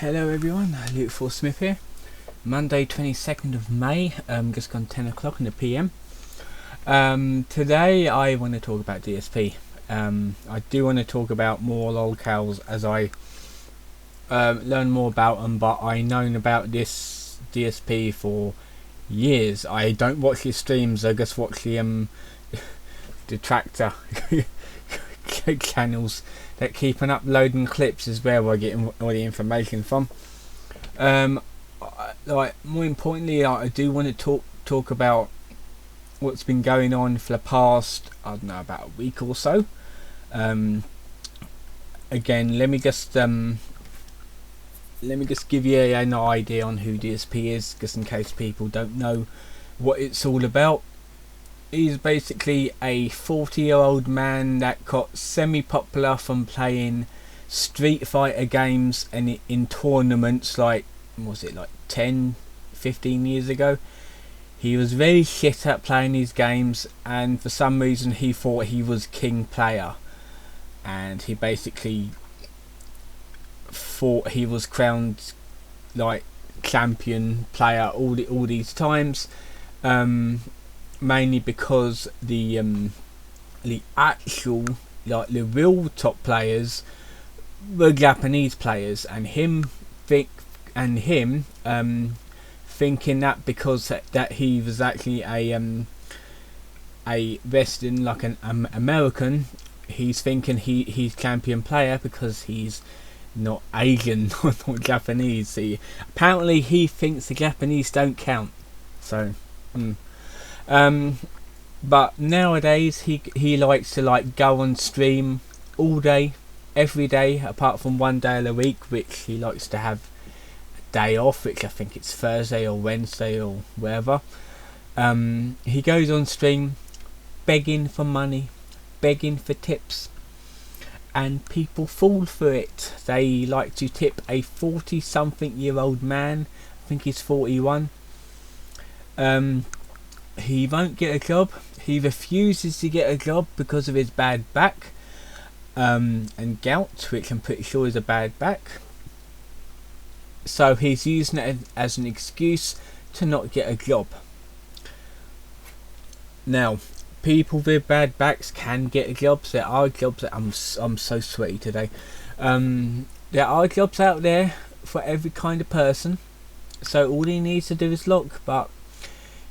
Hello everyone, Luke Smith here. Monday 22nd of May, just gone 10 o'clock in the PM. Today I want to talk about DSP. I do want to talk about more lolcows as I learn more about them, but I've known about this DSP for years. I don't watch his streams, I just watch the detractor channels that keep on uploading clips is where we're getting all the information from. Like more importantly, I do want to talk about what's been going on for the past, I don't know, about a week or so. Again, let me just give you an idea on who DSP is, just in case people don't know what it's all about. He's basically a 40-year-old man that got semi-popular from playing Street Fighter games and in tournaments like 10, 15 years ago. He was very shit at playing these games, and for some reason he thought he was king player, and he basically thought he was crowned like champion player all these times. Mainly because the actual, like the real top players were Japanese players, and him thinking that because that he was actually a Western, like an American, he's thinking he's champion player because he's not Asian or not Japanese. Apparently he thinks the Japanese don't count. So but nowadays he likes to go on stream all day, every day, apart from one day of the week, which he likes to have a day off, which I think it's Thursday or Wednesday or wherever. He goes on stream begging for money, begging for tips, and people fall for it. They like to tip a 40-something-year-old man. I think he's 41. He won't get a job. He refuses to get a job because of his bad back and gout, which I'm pretty sure is a bad back. So he's using it as an excuse to not get a job. Now, people with bad backs can get jobs. There are jobs that I'm so sweaty today. There are jobs out there for every kind of person. So all he needs to do is look, but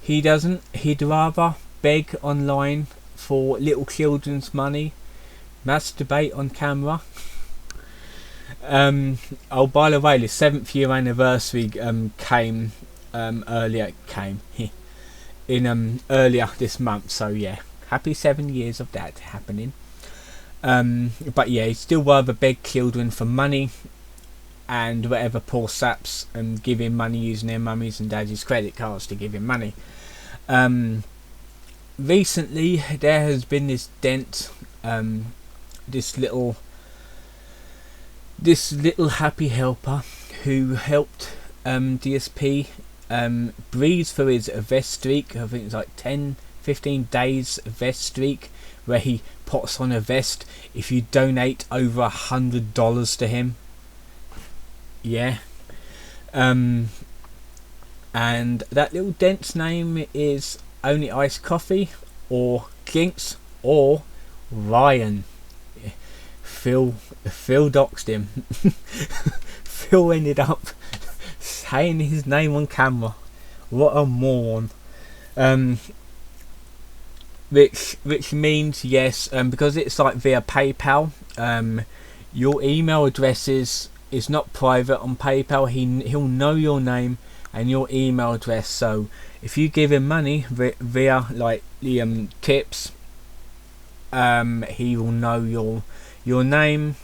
he doesn't. He'd rather beg online for little children's money, masturbate on camera. Oh, by the way, the 7th year anniversary came earlier this month. So yeah, happy 7 years of that happening. But yeah, he'd still rather beg children for money and whatever poor saps and give him money using their mummies and daddies' credit cards to give him money. Recently there has been this dent, this little happy helper who helped DSP breathe for his vest streak. I think it's like 10-15 days vest streak, where he puts on a vest if you donate over $100 to him. Yeah. And that little dent's name is Only Iced Coffee, or Jinx, or Ryan. Phil doxed him. Phil ended up saying his name on camera. What a moron. Which means yes, because it's like via PayPal. Your email address is not private on PayPal. He'll know your name and your email address. So if you give him money via like the tips, he will know your name,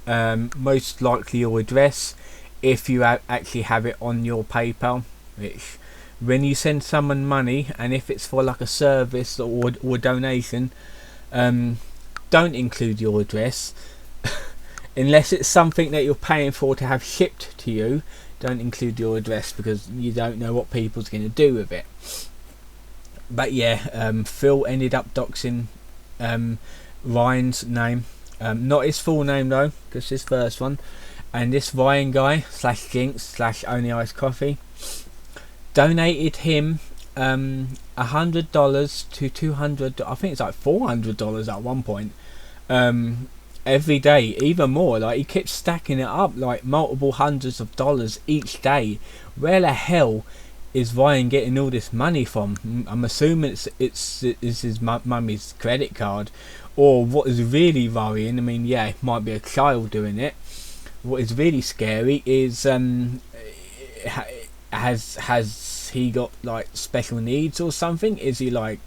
most likely your address, if you actually have it on your PayPal. Which, when you send someone money, and if it's for like a service or donation, don't include your address. Unless it's something that you're paying for to have shipped to you, don't include your address, because you don't know what people's going to do with it. But yeah, Phil ended up doxing Ryan's name. Not his full name though, just his first one. And this Ryan guy slash Jinx slash Only Iced Coffee donated him $100 to $200. I think it's like $400 at one point. Every day, even more. Like, he keeps stacking it up, like multiple hundreds of dollars each day. Where the hell is Ryan getting all this money from? I'm assuming it's his mummy's credit card. Or what is really worrying, I mean, yeah, it might be a child doing it. What is really scary is has he got like special needs or something? Is he like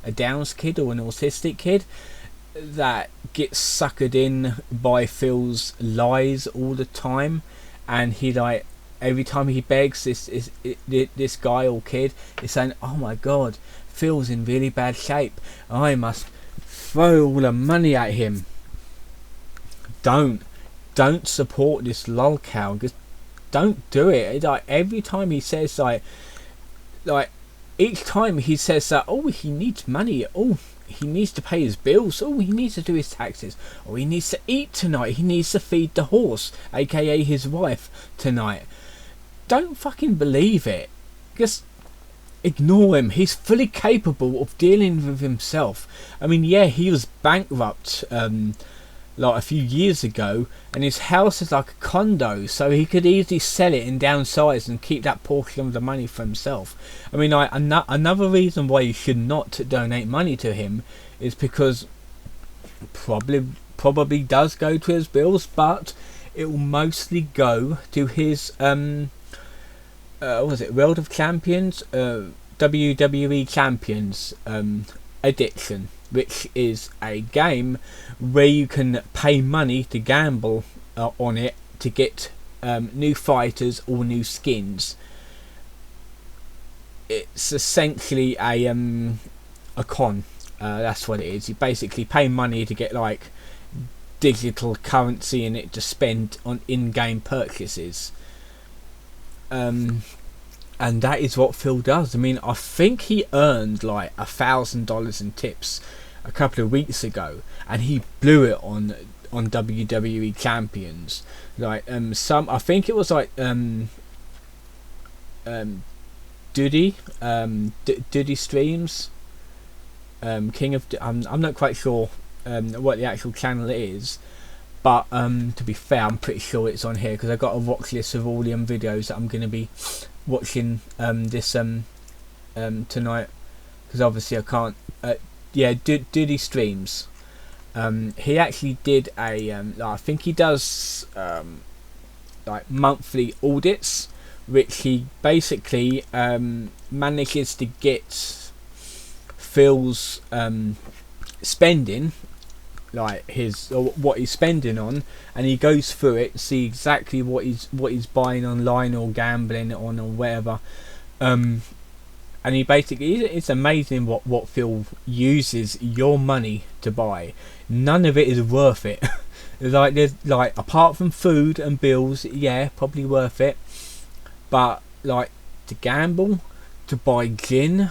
a Downs kid or an autistic kid that gets suckered in by Phil's lies all the time, and he like every time he begs this guy or kid is saying, oh my god, Phil's in really bad shape, I must throw all the money at him. Don't support this lolcow. Just don't do it. Like every time he says like each time he says that, oh, he needs money, oh, he needs to pay his bills, oh, he needs to do his taxes, oh, he needs to eat tonight, he needs to feed the horse, aka his wife, tonight. Don't fucking believe it. Just ignore him. He's fully capable of dealing with himself. I mean, yeah, he was bankrupt like a few years ago, and his house is like a condo, so he could easily sell it and downsize and keep that portion of the money for himself. I mean, another reason why you should not donate money to him is because probably does go to his bills, but it will mostly go to his what was it, World of Champions, WWE Champions Addiction, which is a game where you can pay money to gamble on it to get new fighters or new skins. It's essentially a con. That's what it is. You basically pay money to get like digital currency in it to spend on in-game purchases. And that is what Phil does. I mean, I think he earned like $1,000 in tips a couple of weeks ago, and he blew it on WWE Champions. Like I think it was like Duty Streams, King of. I'm not quite sure what the actual channel is, but to be fair, I'm pretty sure it's on here because I got a watch list of all the videos that I'm going to be watching this tonight, because obviously I can't. Yeah, Duty Streams. He actually did a I think he does like monthly audits, which he basically manages to get Phil's spending, like his or what he's spending on, and he goes through it, see exactly what he's buying online or gambling on or whatever. And he basically, it's amazing what Phil uses your money to buy. None of it is worth it. Like there's like, apart from food and bills, yeah, probably worth it. But like to gamble, to buy gin,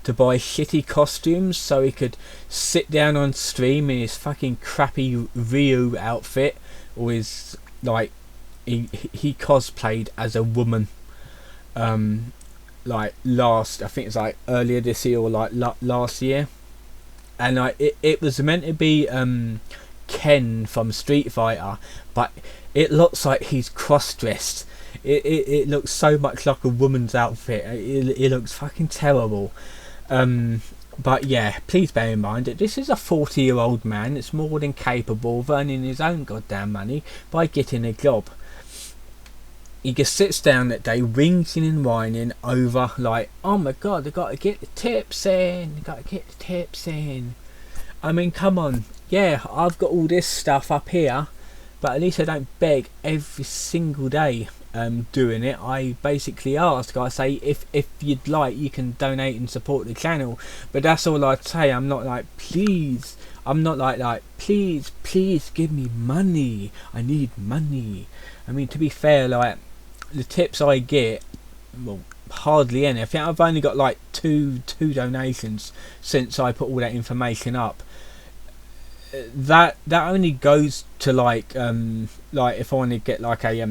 to buy shitty costumes so he could sit down on stream in his fucking crappy Ryu outfit, or his like he cosplayed as a woman. Like I think it's like earlier this year or like last year, and like it was meant to be Ken from Street Fighter, but it looks like he's cross-dressed. It looks so much like a woman's outfit. It looks fucking terrible. But yeah, please bear in mind that this is a 40-year-old man that's more than capable of earning his own goddamn money by getting a job. He just sits down that day whinging and whining over like, oh my god, I gotta get the tips in, I mean, come on, yeah, I've got all this stuff up here, but at least I don't beg every single day doing it. I basically ask, I say, if you'd like, you can donate and support the channel, but that's all I'd say. I'm not like, please, I'm not like please give me money, I need money. I mean, to be fair, like the tips I get, well, hardly any. I think I've only got like two donations since I put all that information up. that only goes to like if I want to get like a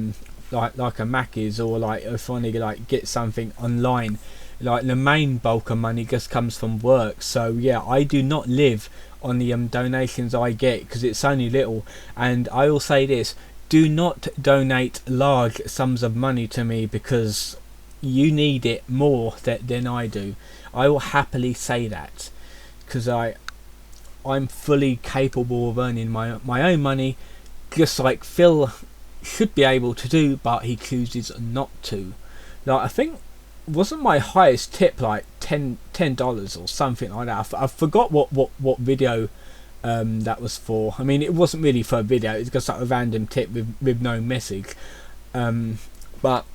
like a Macca's, or like if I want to like get something online. Like the main bulk of money just comes from work. So yeah, I do not live on the donations I get, because it's only little. And I will say this: do not donate large sums of money to me, because you need it more than I do. I will happily say that, because I'm fully capable of earning my own money, just like Phil should be able to do, but he chooses not to. Like, I think, wasn't my highest tip like $10 or something like that? I forgot what video that was for. I mean, it wasn't really for a video, it's just like a random tip with no message. But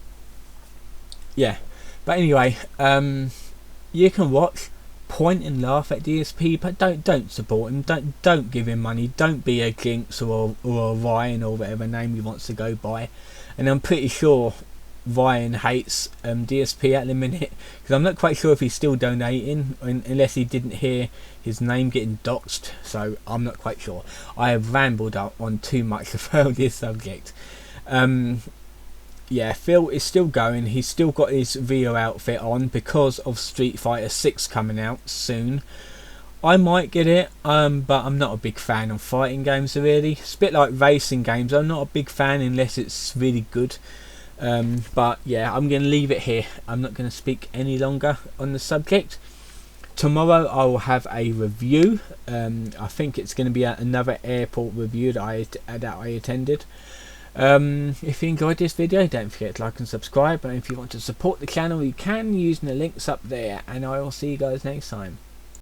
yeah, but anyway, you can watch, point and laugh at DSP, but don't support him. Don't give him money. Don't be a Jinx or a Ryan or whatever name he wants to go by. And I'm pretty sure Ryan hates DSP at the minute, because I'm not quite sure if he's still donating, unless he didn't hear his name getting doxed. So I'm not quite sure. I have rambled on too much about this subject. Yeah, Phil is still going. He's still got his Rio outfit on because of Street Fighter 6 coming out soon. I might get it, but I'm not a big fan of fighting games really. It's a bit like racing games. I'm not a big fan unless it's really good. But yeah, I'm going to leave it here. I'm not going to speak any longer on the subject. Tomorrow I will have a review. I think it's going to be another airport review that I attended. If you enjoyed this video, don't forget to like and subscribe. And if you want to support the channel, you can using the links up there. And I will see you guys next time.